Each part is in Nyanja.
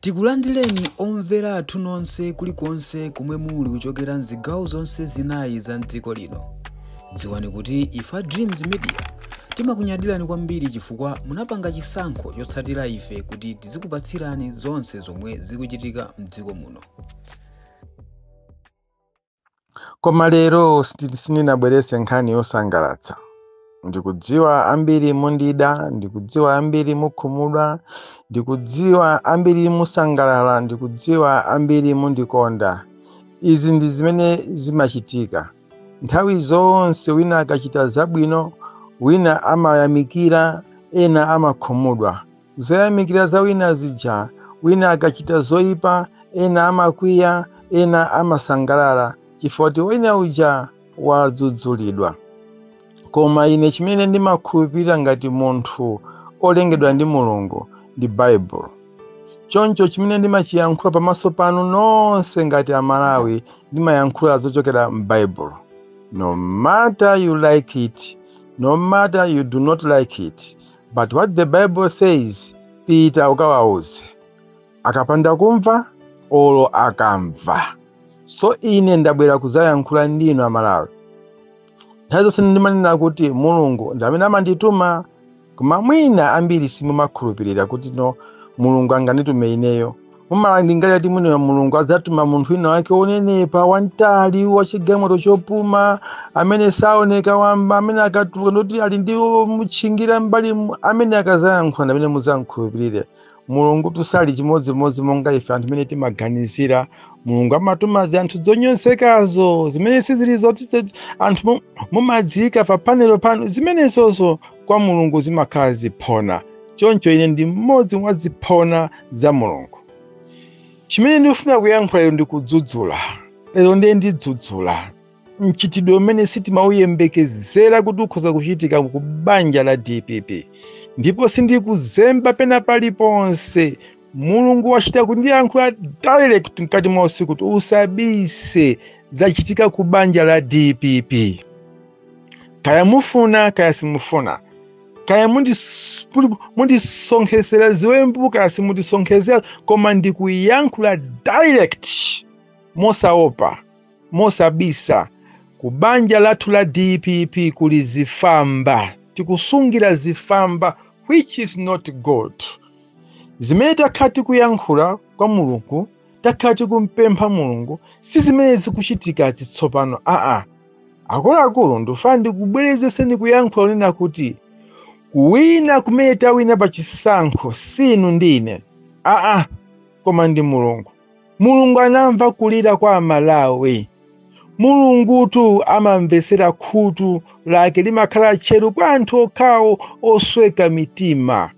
Tikulandireni omvera athu nonse kulikonse kumwe muli kuchokera mzigawo zonse zinayi za mdziko lino. Dziwani kuti ife Dreams Media timakunyadirani kwambiri chifukwa munapanga chisankho chotsatira ife kuti tizikupatsirani zonse zomwe zikuchitika mdziko muno. Koma lero sininabwerese nkhani yosangalatsa. Ndikudziwa ambiri mundida, ndikudziwa ambiri mukhumudwa, ndikudziwa ambiri musangalala, ndikudziwa ambiri mundikonda. Izi ndi zimene zimachitika. Nthawi zonse wina akachita zabwino, wina amayamikira, ena amakhumudwa. Zoyamikira za wina zija, wina akachita zoyipa, ena amakwiya, ena amasangalala. Chifukwa wina uja wadzudzulidwa. Koma ine chimene ndimakhulupirira ngati munthu olengedwa ndi Mulungu ndi Bible. Choncho chimene ndimachiyankhula pamaso panu nonse ngati Amalawi ndimayankhula zochokera m'Bible. No matter you like it, no matter you do not like it, but what the Bible says, pita ukawauze. Akapanda kumva, olo akamva. So ine ndabwera kuzayankhula ndinu Amalawi. Nthawi ndimanena kuti Mulungu ndi amene amandituma, koma mwina ambiri simumakhulupirira kuti no Mulungu anganditume ineyo. Mumalingalira kuti mwina Mulungu azatuma munthu wina wake onenepa, wantali, wachigamulo chopuma, amene saoneka wamba, amene akatuluka ndoti ali ndi mutchingira mbali, amene akazayankhula ndi amene muzamkhulupirire. Mulungu tusali chimodzimodzi monga ife anthu amene timaganizira. Mulungu amatuma anthu zonyonsekazo zimene sizili zoti anthu mumadzika pa panelo pano, zimenezozo kwa Mulungu zimakhala ziphona. Choncho ine ndi mmodzi mwa ziphona za Mulungu. Chimene ndikufuna kuyankhula lero ndikudzudzula. Lero ndiye ndidzudzula mchitidwe umene sitimauyembekezera kuti ukhoza kuchitika ku banja la DPP. Ndipo sindikuzemba pena paliponse. Mulungu wachita kundiyankhula direct mkati mwa usiku kuti usabise zachitika ku banja la DPP. Kaya mufuna kaya simufuna, kaya mundisonkhezera ziwembu kaya simundisonkhezera, koma ndikuyankhula direct mosaopa, mosabisa. Ku banja lathu la DPP kuli zifamba. Tikusungira zifamba, which is not good. Zimene takhati kuyankhula kwa Mulungu, takhati kumpempha Mulungu, si zimene zikuchitika zitsopano. Akuluakulu ndifuna ndikubwerezeseni kuyankhula nena kuti kuwina kumene tawina pa chisankho sinu ndine. Koma ndi Mulungu. Mulungu anamva kulira kwa Amalawi. Mulungutu amamvesera khutu lake limakhala tcheru kwa anthu okhawo osweka mitima.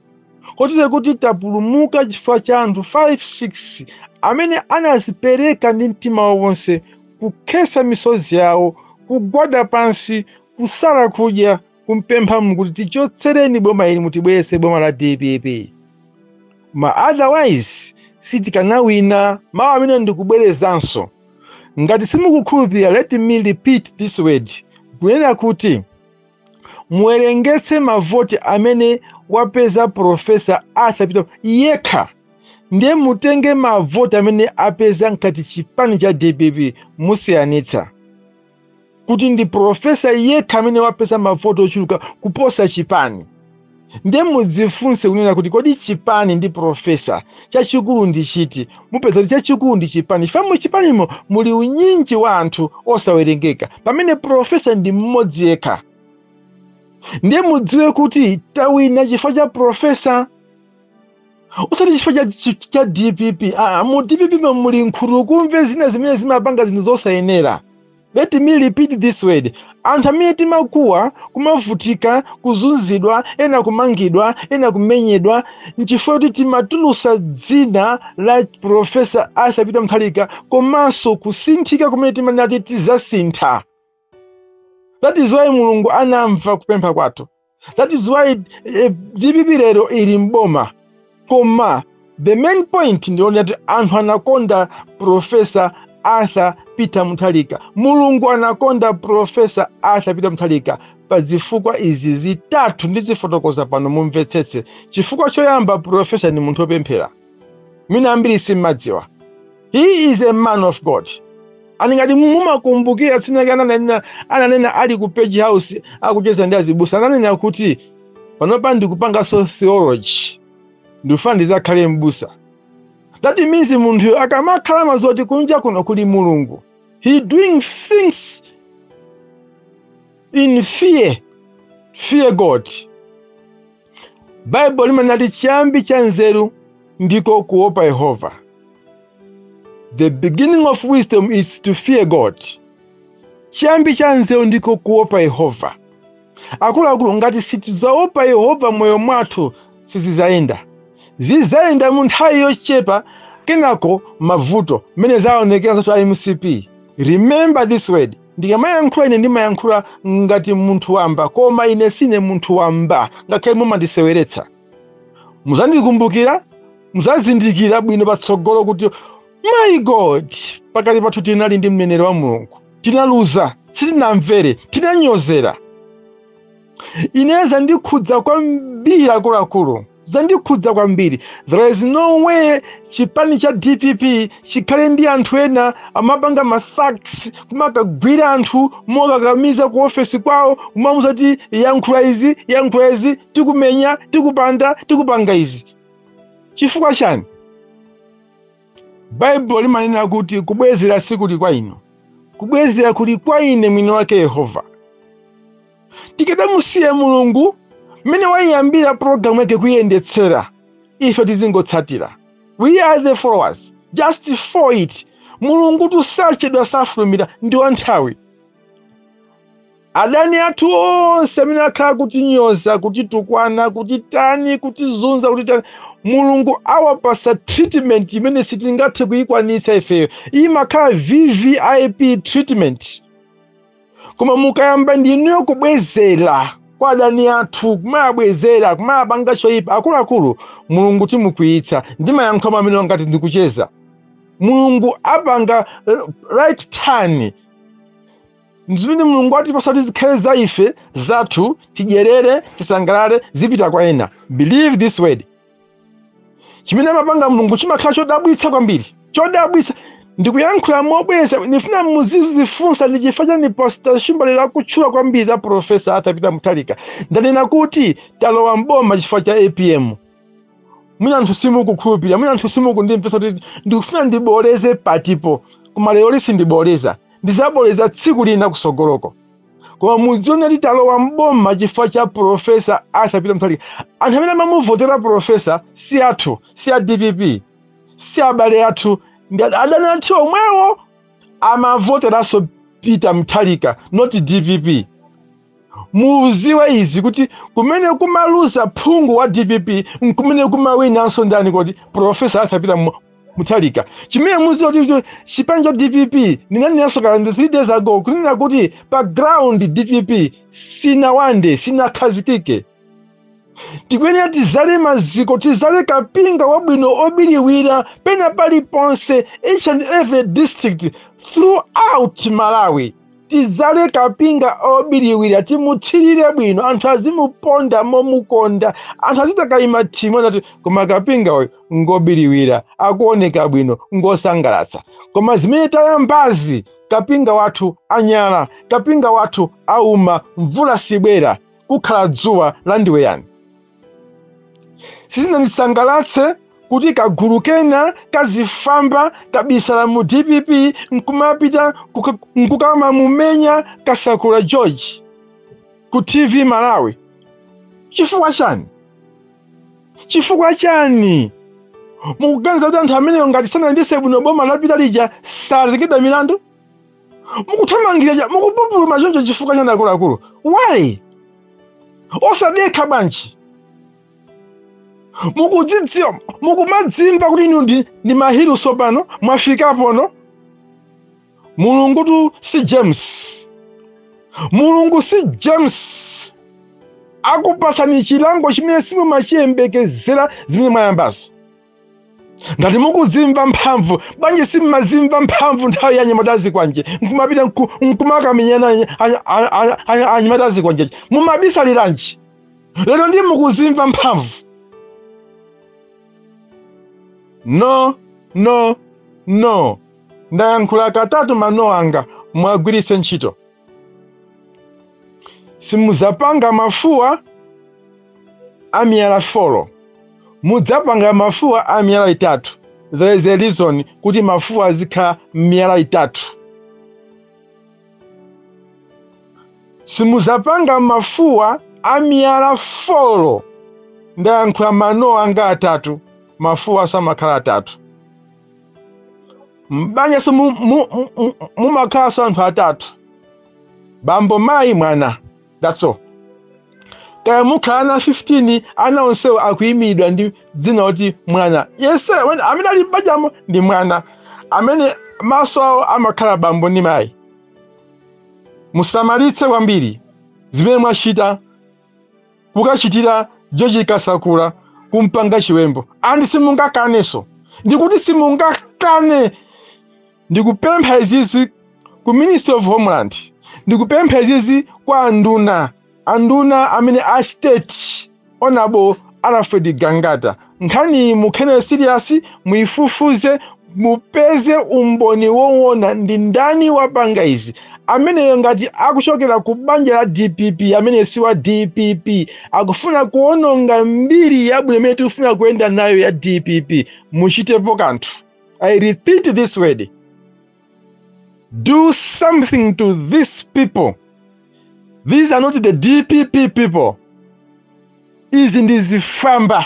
Kotero kuti tapulumuka chifukwa cha anthu 5-6 amene anazipereka ndi mtima wonse, kukhesa misozi yawo, kugwada pansi, kusala kudya, kumpempha Mulungu kuti tichotsereni boma ili mutibwerese boma la DPP. Ma otherwise sitikanawina. Mawu amene ndikubwerezanso. Ngati simukukhulupirira, let me repeat this word. Kunena kuti muwerengetse mavoti amene wapeza Profesa Arthur Peter yekha, ndiye mutenge mavoti amene apeza nkati chipani cha DPP, musiyanitsa. Kuti ndi Profesa yekha amene wapeza mavoti ochuluka kuposa chipani. Ndiye mudzifunse kunena kuti kodi chipani ndi Profesa chachikulu ndi chiti. Mupeza kuti chachikulu ndi chipani. Chifukwa mu chipanimo muli unyinji wa anthu osawerengeka, pamene Profesa ndi mmodzi yekha. Ndiye mudziwe kuti tawina chifukwa cha Profesa, usati chifukwa cha DPP. Mu DPP muli nkhulu kumve zina zimene zimapanga zinthu zosayenera. Let me repeat this word. Anthu amene timakuwa, kumavutika, kuzunzidwa, ena kumangidwa, ena kumenyedwa, nchifukwa kuti timatulusa dzina la Profesa Arthur Peter Mutharika, komanso kusinthika kumene timanati tizasintha. That is why Mulungu anamva kupempha kwathu. That is why DPP lero ili mboma. Koma the main point ndi kuti anthu anakonda Profesa Arthur Peter Mutharika. Mulungu anakonda Profesa Arthur Peter Mutharika pa zifukwa izi zitatu ndizifotokoza pano mumvetsetse. Chifukwa choyamba, Profesa ni munthu opemphera. Mina ambiri simmadziwa. He is a man of God. Aningati mumakumbukira tsinakana ananena ali ku Page House akucheza ndi azibusa ananena kuti panopa ndikupanga so theology ndifuna ndizakhale mbusa. That means munthu akamakhala mazoti kunja kuno kuli Mulungu. He doing things in fear. Fear God. Bible limanati chiyambi cha nzeru ndiko kuopa Yehova. The beginning of wisdom is to fear God. Chiyambi cha nzeru ndiko kuopa Yehova. Akuluakulu ngati sitizaopa Yehova moyo mwathu sizizayenda. Zizayenda mu nthawi yochepa kenako mavuto mene zaonekera zatu MCP. Remember this word. Ndikamayankhula ine ndimayankhula ngati munthu wamba koma ine sine munthu wamba ngakhale mumandiseweretsa. Muzandikumbukira, muzazindikira bwino patsogolo kuti my God, pakati pathu tinali ndi mneneri wa Mulungu. Tinaluza, sitinamvere, tinanyozera. Ine zandikhudza kwambiri akuluakulu. Zandikhudza kwambiri. There is no way chipani cha DPP chikhale ndi anthu ena amapanga mathax kumakagwira anthu mokakamiza ku ofesi kwawo kumamuza ti yankhula izi, tikumenya, tikupanda, tikupanga izi. Chifukwa chani? Bible limanena kuti kubwezera sikuli kwa inu. Kubwezera kuli kwa ine mwini wake Yehova. Tikadamusiye Mulungu mene waiyambira program yake kuyendetsera ife tizingotsatira. We are the followers. Just for it. Mulungu tusachedwa safulumira ndi wanthawi. Adani athu onse amene akhala kutinyoza, kutitukwana, kutitani, kutizunza, kutitani. Mulungu awapasa treatment imene sitingathe kuyikwanitsa ifeyo. Imakhala VVIP treatment. Koma mukayamba ndinuyo kubwezera kwa adani athu, kumayabwezera, kumayapanga choyipa, akuluakulu, Mulungu timukwiyitsa. Ndimayankhula amene ngati ndikucheza. Mulungu apanga right turn. Nzimene Mulungu atipasa tizikhale za ife, zathu, tidyerere, tisangalale, zipita kwa ena. Believe this word. Chimene amapanga Mulungu chimakhala chodabwitsa kwambiri. Chodabwitsa. Ndikuyankhula mobweza, nifuna muzifunsa ndichifanya ni Pastor Shimbalira kutchula kwambiri za Professor Arthur Peter Mutharika. Ndanena kuti talowa mboma chifukwa cha APM. Mwina anthu simukukhulupirira, mwina anthu simukundimvetsa kuti ndikufuna ndiboleze patipo. Koma lero sindiboleza. Ndizaboleza tsiku lina kusogoloko. Koma muziona kuti talowa mboma chifukwa cha Professor Arthur Peter Mutharika. Anthu amene amamuvotera Professor si athu, si a DPP, si abale athu. Adani athu omwewo amavoteraso Peter Mutharika, not DPP. Muziwe izi kuti kumene kumaluza phungu wa DPP, kumene kumawinanso ndani kuti Professor Arthur Peter Mutharika. Chimene muziwe kuti chipani cha DPP ninanenso kale 3 days ago kunena kuti pa ground DPP sinakhazikike. Tikwenera tizale maziko, tizale kapinga wabwino obiriwira pena paliponse, each and every district throughout Malawi. Tizale kapinga obiriwira, timuthirire bwino, anthu azimuponda momukonda, anthu azitakayima thimo nati koma kapinga oyo ngobiriwira, akuoneka bwino, ngosangalatsa. Koma zimene tayambazi, kapinga wathu anyala, kapinga wathu auma, mvula sibwera, kukhala dzuwa landiweyani. Sizinanisangalatse kuti kagulu kena kazifamba kabisala mu DPP nkumapita nkukama mumenya Kasakula George ku TV Malawi. Chifukwa chani? Chifukwa chani? Mukuganiza kuti anthu amene ngati sanandise bwino boma lapita lija sazikida milandu? Mukuthamangira, mukupupuluma choncho chifukwa chani akuluakulu? Why? Osadekha bwanji. Mukudzidziwa, mukumadzimva kuti inu ndi mahiru sopano, mwafikapo no? Mulungu tu si James. Mulungu si James. Akupasani chilango chimene simumachiyembekezera zimene mwayambazo. Ngati mukudzimva mphamvu, bwanji simumazimva mphamvu nthawi ya anyamatazi kwanje. Nkumapita nkumakamenyana anyamatazi kwanje. Mumabisaliranji. Lero ndi mukudzimva mphamvu. no no no. Ndayankhula katatu mano anga mwagwiritse ntchito. Simuzapanga mafuwa amiyala 4, mudzapanga mafuwa amiyala 3. There is a reason kuti mafuwa azikhala miyala 3. Simuzapanga mafuwa amiyala 4, ndayankhula mano anga 3, mafuwa samakhala 3. Mbanya so mumakhala so anthu 3, bambo mayi mwana. That's all. Kaya mukhala na 15 ana onsewo akuyimidwa ndi dzina oti mwana. Yes sir, amene ali m'bajamo ndi mwana. Amene maso awo amakhala bambo ndi mayi. Musamalitse kwambiri zimene mwachita kukachitira George Kasakula kumpanga chiwembu. Andi simungakaneso. Ndikuti simungakane. Ndikupempha izizi ku Ministry of Homeland. Ndikupempha izizi kwa anduna amene a state Honorable Alfred Gangata. Nkhani mukhene serious, muifufuze, mupeze umboni woona ndi ndani wapanga izi. Amene ngati akuchokera ku banja la DPP, amene si wa DPP, akufuna kuononga mbiri yabwino imene tikufuna kuenda nayo ya DPP, muchitepo kanthu. I repeat this word. Do something to these people. These are not the DPP people. Izi ndi zifamba.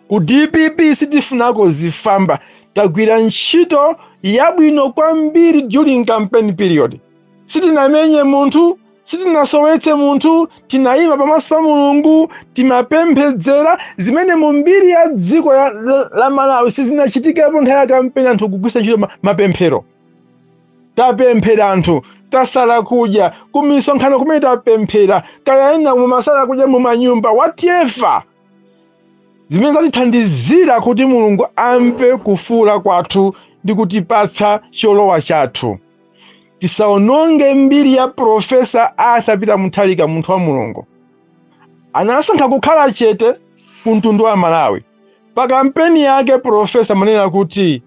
Ku DPP sitifunako zifamba. Tagwira ntchito yabwino kwambiri during campaign period. Sitinamenye munthu, sitinasowetse munthu, tinayima pamaso pa Mulungu, timapemphedzera zimene mu mbiri ya dziko la Malawi sizinachitikepo nthawi ya campaign anthu kugwisa ntchito mapemphero. Tapemphera anthu, tasala kudya, kumisonkhano kumene tapemphera, kayayenda mumasala kudya mumanyumba, whatever. Zimene zatithandizira kuti Mulungu amve kufuula kwathu ndi kutipatsa cholowa chathu. Tisaononge mbiri ya Profesa Arthur Peter Mutharika, munthu wa Mulungu. Anasankha kukhala chete ku mtundu wa Malawi. Pa kampeni yake Profesa manena kuti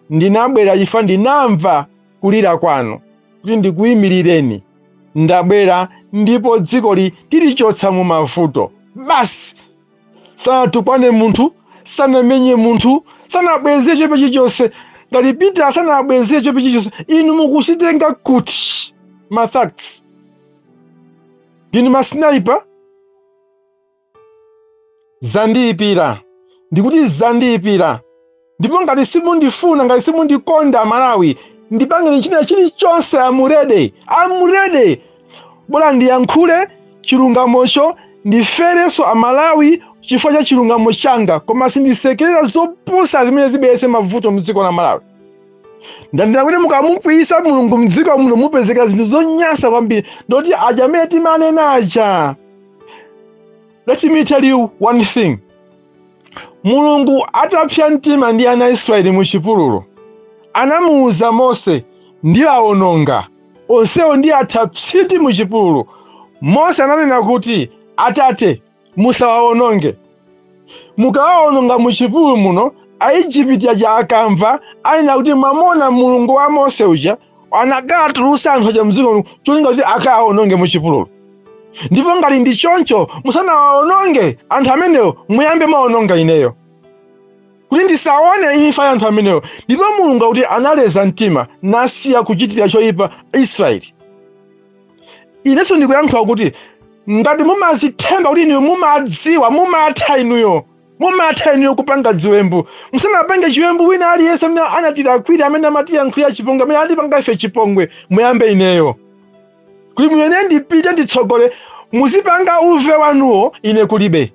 ndinabwera chifukwa ndinamva kulira kwanu, kuti ndikuyimirireni. Ndabwera ndipo dzikoli tilichotsa mu mavuto. Basi sanatukwane munthu, sanamenye munthu, sanabweze chope chilichonse. Ngati Peter sanabweze chope chilichonse, inu mukusitenga kuti ma facts. Ndinu ma sniper. Zandiyipira. Ndikuti zandiyipira. Ndipo ngati simundifuna, ngati simundikonda Malawi, ndipangeni china chilichonse. Amurede. Bola ndiyankhule chilungamocho, ndiferenso Amalawi chifukwa cha chilungamo changa, koma sindisekerera zopusa zimene zibweretse mavuto mdziko la Malawi. Ndandira kuti mukamupwisa Mulungu mdziko muno mupezeka zinthu zonyansa kwambiri, ndoti aja amene timanena aja. Let me tell you one thing. Mulungu atapsa mtima ndi ana Israeli mu chipululu, anamuuza Mose ndi aononga. Onsewo ndi atapsiti mu chipululu. Mose ananena kuti Atate musawaononge. Mukawaononga mu chipululu muno, Aigupti aja akamva ayina kuti mwamona Mulungu wa Mose uja anakatulusa anthu aja mdziko muno cholinga kuti akawaononge mu chipululu. Ndipo ngati ndi choncho musanawaononge anthu amenewo, muyambe maononga ineyo, kuti ndisaone imfa ya anthu amenewo. Ndipo Mulungu kuti analeza mtima nasiya kuchitira choyipa Israeli. Inenso ndikuyankhula kuti ngati mumazithemba kuti inuyo mumadziwa, mumatha inuyo kupanga ziwembu, musanapange chiwembu wina aliyense amene anatilakwira, amene amatiyankhulira chipongwe, amene andipanga ife chipongwe, muyambe ineyo. Kuti mwene ndipite nditsogole, muzipanga uve wanuwo, ine kulibe.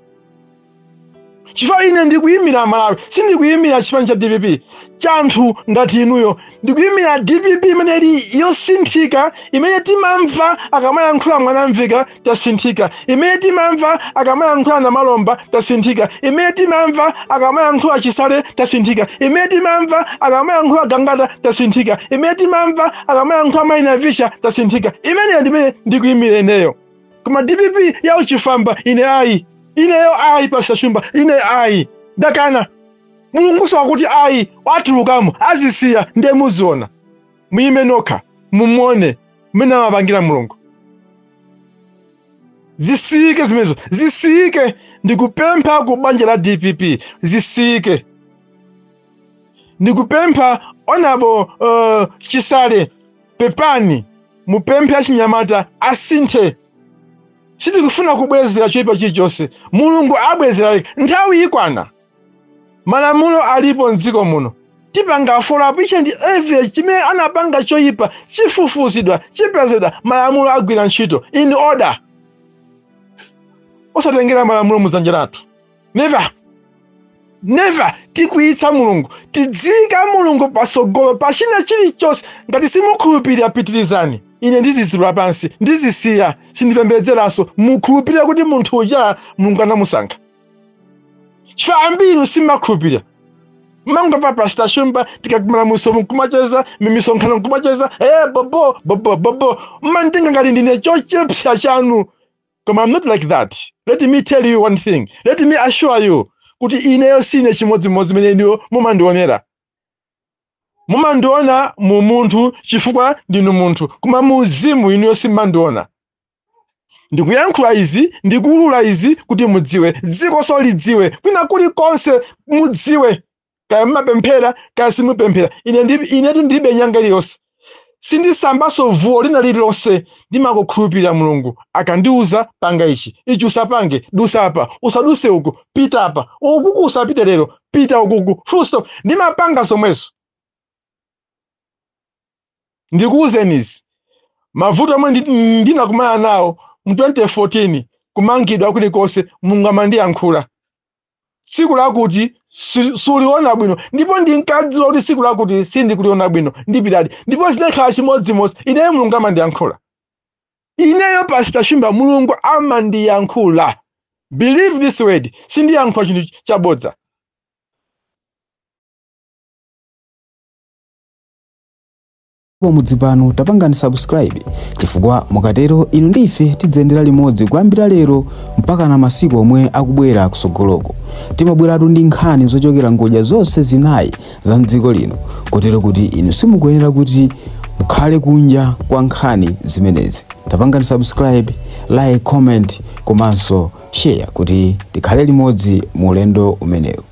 Chifukwa ine ndikuyimira Malawi, sindikuyimira chipani cha DPP. Chanthu ngati inuyo, ndikuyimira DPP imene ili yosinthika, imene timamva akamayankhula Mwanamveka tasinthika, imene timamva akamayankhula Namalomba tasinthika, imene timamva akamayankhula Chisale tasinthika, imene timamva akamayankhula Gangata tasinthika, imene timamva akamayankhula Mainavisha tasinthika. Imene ndimene ndikuyimira ineyo. Koma DPP yawo chifamba, ine ayi. Ineyo ayi Pastor Shumba, ine ayi. Dakana. Mulungu sakuti ayi watulukamo azisiya ndiye muziona muime nokha mumuone mena mapangira Mulungu. Zisike zimezo zisike ndikupempha ku banja la DPP zisike. Ndikupempha onabo Chisale Pepani mupemphe achinyamata asinthe. Sitikufuna kubwezera choyipa chilichonse. Mulungu abwezera nthawi ikwana. Malamulo alipo mdziko muno. Tipanga follow up each and every chimene anapanga choyipa chifufuzidwa chipezedwa malamulo agwira ntchito in order. Osatengera malamulo muzanja lathu. Never tikuitsa Mulungu. Tidzika Mulungu pasogolo pachina chilichonse ngati simukhulupirira pitirizani. Ine ndizizula pansi ndizisiya sindipembedzeranso mukhulupirira kuti munthu uja Mulungu anamusankha. Chifukwa ambiri simakhulupirira. Mangova Pastor Shumba tikakumana musomo kumacheza mimisonkhano kumacheza bobo mantenga ngati ndine chochepsa chanu. Koma I'm not like that. Let me tell you one thing. Let me assure you kuti ineyo sine chimodzimodzi mene ndiwo mumandionera. Mumandiona mu munthu chifukwa ndinu munthu koma muzimu ineyo simandiona. Ndikuyankhula izi ndikuulula izi kuti mudziwe dziko solidziwe kwina kuli konse mudziwe. Kaya mapemphera kaya simupemphera inetu ndilibe nyanga iliyonse. Sindisambaso vuwo lina lililonse ndimakukhulupirira Mulungu akandiuza panga ichi usapange dusa apa usaduse uku pita apa ukuku usapite lero pita ukuku full stop ndimapanga zomwezo. Ndikuuzeni izi mavuto amwe ndinakumana nawo mu 2014 kumangidwa kulikonse Mulungu amandiyankhula. Siku lakuti suliona bwino ndipo ndinkadziwa kuti siku lakuti sindikuliona bwino ndipitadi ndipo zinakhala chimodzimodzi ineyo Mulungu amandiyankhula. Ineyo Pastor Shumba Mulungu amandiyankhula. Believe this word. Sindiyankhula chinthu chabodza. Pomudzi pano tapangani subscribe chifukwa mukatero inu ndife tidzendera limodzi kuyambira lero mpaka na masiku omwe akubwera kusogoloko. Timabweratu ndi nkhani zochokera ngodya zonse zinayi za mdziko lino kotero kuti inu simukuyenera kuti mukhale kunja kwa nkhani zimenezi. Tapangani subscribe, like, comment komanso share kuti tikhale limodzi mu ulendo umenewu.